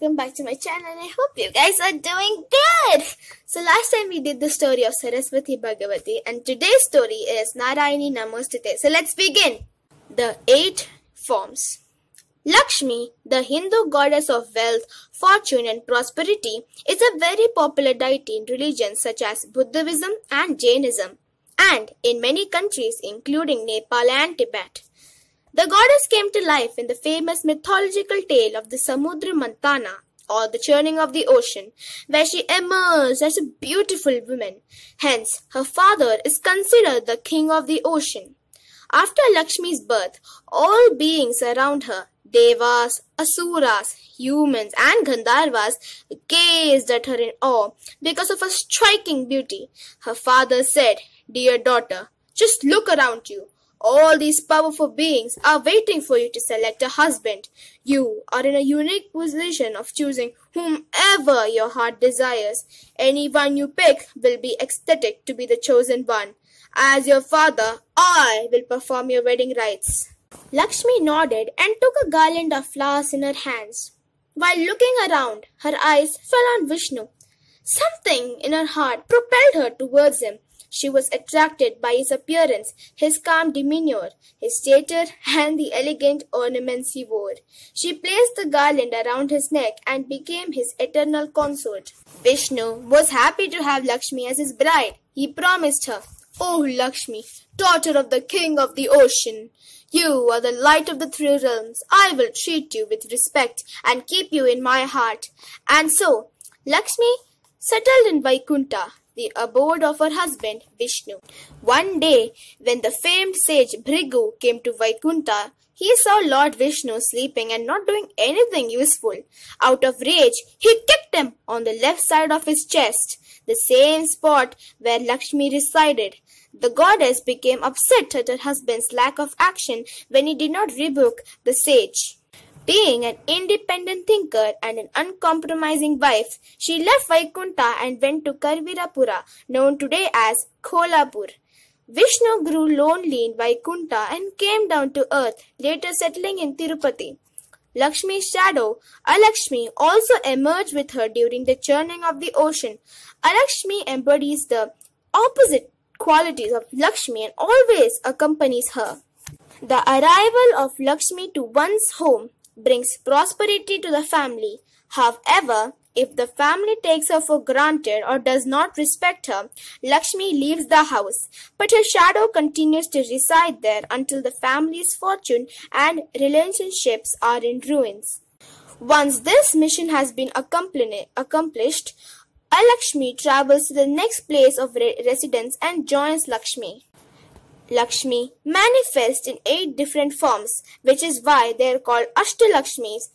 welcome back to my channel and I hope you guys are doing good. So last time we did the story of Saraswati Bhagavati and today's story is Narayani Namostute. So let's begin. The 8 forms. Lakshmi, the Hindu goddess of wealth, fortune and prosperity, is a very popular deity in religions such as Buddhism and Jainism and in many countries including Nepal and Tibet. The goddess came to life in the famous mythological tale of the Samudra Mantana, or the churning of the ocean, where she emerged as a beautiful woman. Hence, her father is considered the king of the ocean. After Lakshmi's birth, all beings around her, Devas, Asuras, humans and Gandharvas, gazed at her in awe because of her striking beauty. Her father said, "Dear daughter, just look around you. All these powerful beings are waiting for you to select a husband. You are in a unique position of choosing whomever your heart desires. Anyone you pick will be ecstatic to be the chosen one. As your father, I will perform your wedding rites." Lakshmi nodded and took a garland of flowers in her hands. While looking around, her eyes fell on Vishnu. Something in her heart propelled her towards him. She was attracted by his appearance, his calm demeanor, his stature, and the elegant ornaments he wore. She placed the garland around his neck and became his eternal consort. Vishnu was happy to have Lakshmi as his bride. He promised her, "O Lakshmi, daughter of the king of the ocean, you are the light of the 3 realms. I will treat you with respect and keep you in my heart." And so, Lakshmi settled in Vaikunta, the abode of her husband Vishnu. One day, when the famed sage Bhrigu came to Vaikunta, he saw Lord Vishnu sleeping and not doing anything useful. Out of rage, he kicked him on the left side of his chest, the same spot where Lakshmi resided. The goddess became upset at her husband's lack of action when he did not rebuke the sage. Being an independent thinker and an uncompromising wife, she left Vaikunta and went to Karvirapura, known today as Kolhapur. Vishnu grew lonely in Vaikunta and came down to earth, later settling in Tirupati. Lakshmi's shadow, Alakshmi, also emerged with her during the churning of the ocean. Alakshmi embodies the opposite qualities of Lakshmi and always accompanies her. The arrival of Lakshmi to one's home brings prosperity to the family. However, if the family takes her for granted or does not respect her, Lakshmi leaves the house, but her shadow continues to reside there until the family's fortune and relationships are in ruins. Once this mission has been accomplished, Alakshmi travels to the next place of residence and joins Lakshmi. Lakshmi manifests in 8 different forms, which is why they are called Ashtalakshmis.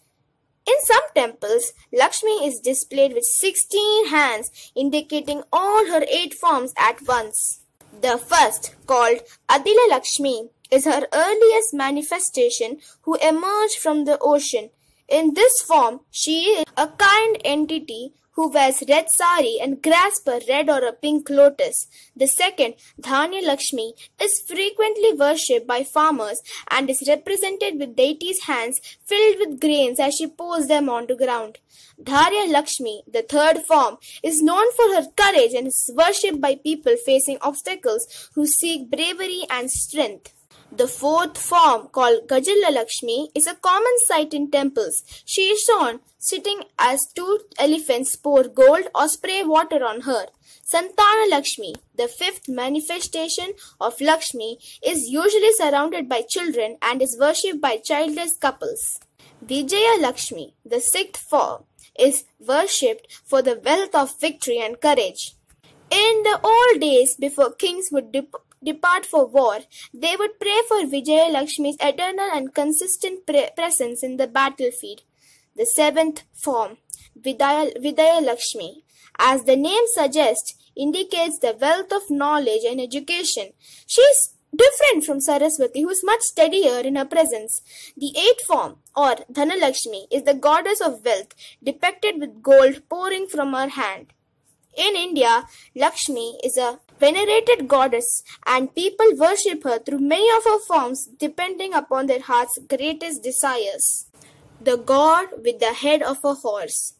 In some temples, Lakshmi is displayed with 16 hands, indicating all her 8 forms at once. The first, called Adila Lakshmi, is her earliest manifestation who emerged from the ocean. In this form, she is a kind entity who wears red sari and grasps a red or a pink lotus. The second, Dhanya Lakshmi, is frequently worshipped by farmers and is represented with deity's hands filled with grains as she pours them onto ground. Dharya Lakshmi, the third form, is known for her courage and is worshipped by people facing obstacles who seek bravery and strength. The fourth form, called Gajala Lakshmi, is a common sight in temples. She is shown sitting as 2 elephants pour gold or spray water on her. Santana Lakshmi, the 5th manifestation of Lakshmi, is usually surrounded by children and is worshipped by childless couples. Vijaya Lakshmi, the 6th form, is worshipped for the wealth of victory and courage. In the old days, before kings would depart for war, they would pray for Vijaya Lakshmi's eternal and consistent presence in the battlefield. The 7th form, Vidya Lakshmi, as the name suggests, indicates the wealth of knowledge and education. She is different from Saraswati, who is much steadier in her presence. The 8th form, or Dhanalakshmi, is the goddess of wealth, depicted with gold pouring from her hand. In India, Lakshmi is a venerated goddess and people worship her through many of her forms depending upon their heart's greatest desires. the god with the head of a horse.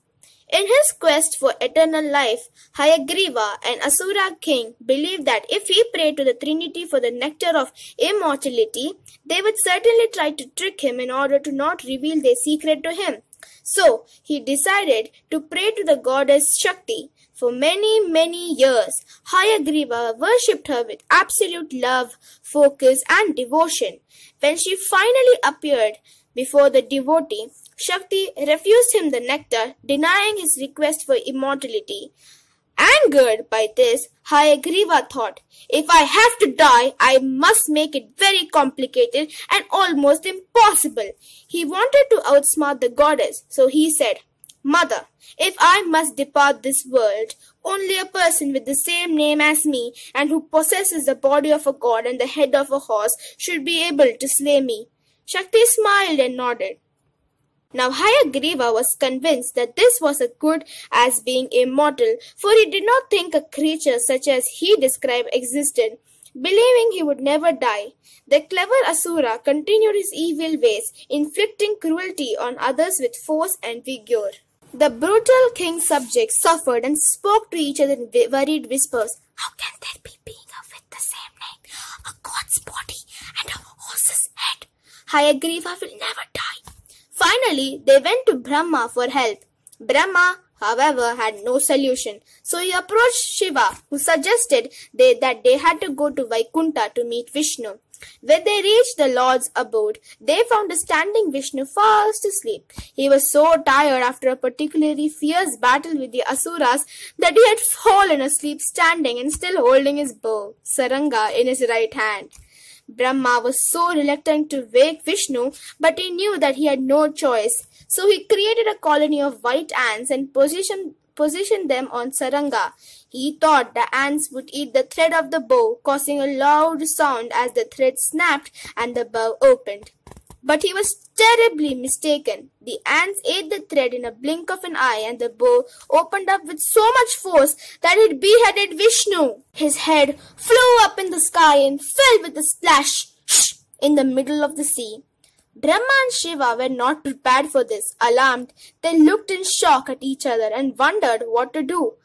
In his quest for eternal life, Hayagriva, an Asura king, believed that if he prayed to the Trinity for the nectar of immortality, they would certainly try to trick him in order to not reveal their secret to him. So, he decided to pray to the goddess Shakti. For many, many years, Hayagriva worshipped her with absolute love, focus, and devotion. When she finally appeared before the devotee, Shakti refused him the nectar, denying his request for immortality. Angered by this, Hayagriva thought, if I have to die, I must make it very complicated and almost impossible. He wanted to outsmart the goddess, so he said, Mother, if I must depart this world, only a person with the same name as me and who possesses the body of a god and the head of a horse should be able to slay me. Shakti smiled and nodded. Now Hayagriva was convinced that this was as good as being immortal, for he did not think a creature such as he described existed. Believing he would never die, the clever Asura continued his evil ways, inflicting cruelty on others with force and vigor. The brutal king's subjects suffered and spoke to each other in worried whispers. How can there be being with the same name, a god's body and a horse's head? Hayagriva will never die. Finally, they went to Brahma for help. Brahma, however, had no solution. So he approached Shiva, who suggested that they had to go to Vaikunta to meet Vishnu. When they reached the Lord's abode, they found a standing Vishnu fast asleep. He was so tired after a particularly fierce battle with the Asuras that he had fallen asleep standing and still holding his bow, Saranga, in his right hand. Brahma was so reluctant to wake Vishnu, but he knew that he had no choice. So he created a colony of white ants and positioned them on Saranga. He thought the ants would eat the thread of the bow, causing a loud sound as the thread snapped and the bow opened. But he was terribly mistaken. The ants ate the thread in a blink of an eye and the bow opened up with so much force that it beheaded Vishnu. His head flew up in the sky and fell with a splash in the middle of the sea. Brahma and Shiva were not prepared for this. Alarmed, they looked in shock at each other and wondered what to do.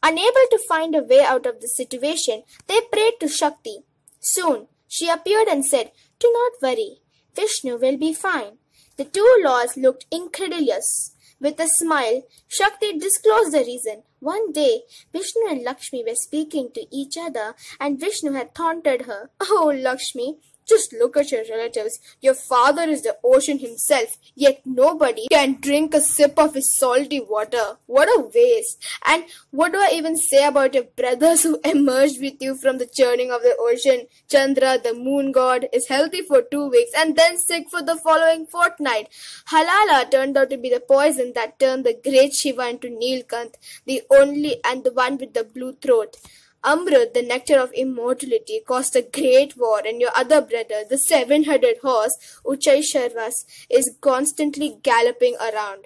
Unable to find a way out of the situation, they prayed to Shakti. Soon, she appeared and said, "Do not worry. Vishnu will be fine." The two lords looked incredulous. With a smile, Shakti disclosed the reason. One day, Vishnu and Lakshmi were speaking to each other and Vishnu had taunted her. "Oh, Lakshmi, just look at your relatives. Your father is the ocean himself, yet nobody can drink a sip of his salty water. What a waste! And what do I even say about your brothers who emerged with you from the churning of the ocean? Chandra, the moon god, is healthy for 2 weeks and then sick for the following fortnight. Halala turned out to be the poison that turned the great Shiva into Nilkant, the only and the one with the blue throat. Amrut, the nectar of immortality, caused a great war, and your other brother, the 7-headed horse, Uchai is constantly galloping around."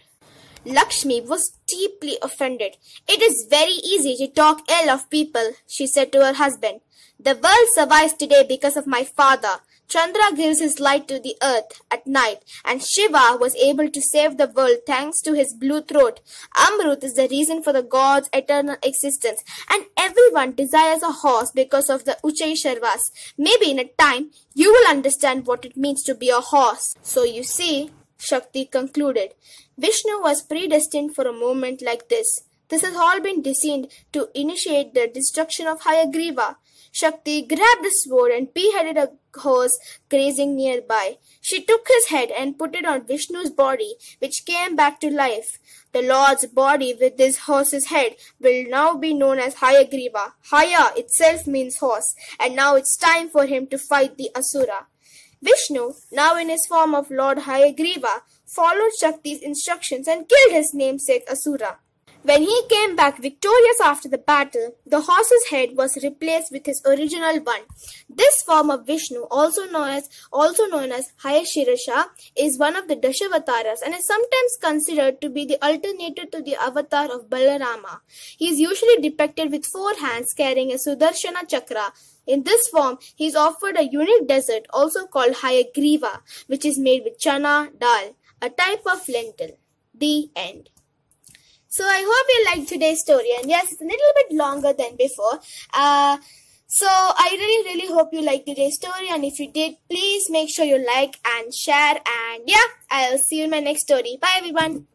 Lakshmi was deeply offended. "It is very easy to talk ill of people," she said to her husband. "The world survives today because of my father. Chandra gives his light to the earth at night, and Shiva was able to save the world thanks to his blue throat. Amrut is the reason for the god's eternal existence, and everyone desires a horse because of the Uchai Sharvas. Maybe in a time, you will understand what it means to be a horse." So you see, Shakti concluded, Vishnu was predestined for a moment like this. This has all been designed to initiate the destruction of Hayagriva. Shakti grabbed a sword and beheaded a horse grazing nearby. She took his head and put it on Vishnu's body, which came back to life. The Lord's body with this horse's head will now be known as Hayagriva. Haya itself means horse, and now it's time for him to fight the Asura. Vishnu, now in his form of Lord Hayagriva, followed Shakti's instructions and killed his namesake Asura. When he came back victorious after the battle, the horse's head was replaced with his original one. This form of Vishnu, also known as Hayashirasha, is one of the Dashavataras and is sometimes considered to be the alternative to the avatar of Balarama. He is usually depicted with 4 hands carrying a Sudarshana chakra. In this form, he is offered a unique dessert also called Hayagriva, which is made with chana dal. a type of lentil. The end. So I hope you liked today's story, and yes, it's a little bit longer than before. So I really hope you liked today's story, and if you did, please make sure you like and share, and yeah, I'll see you in my next story. Bye everyone.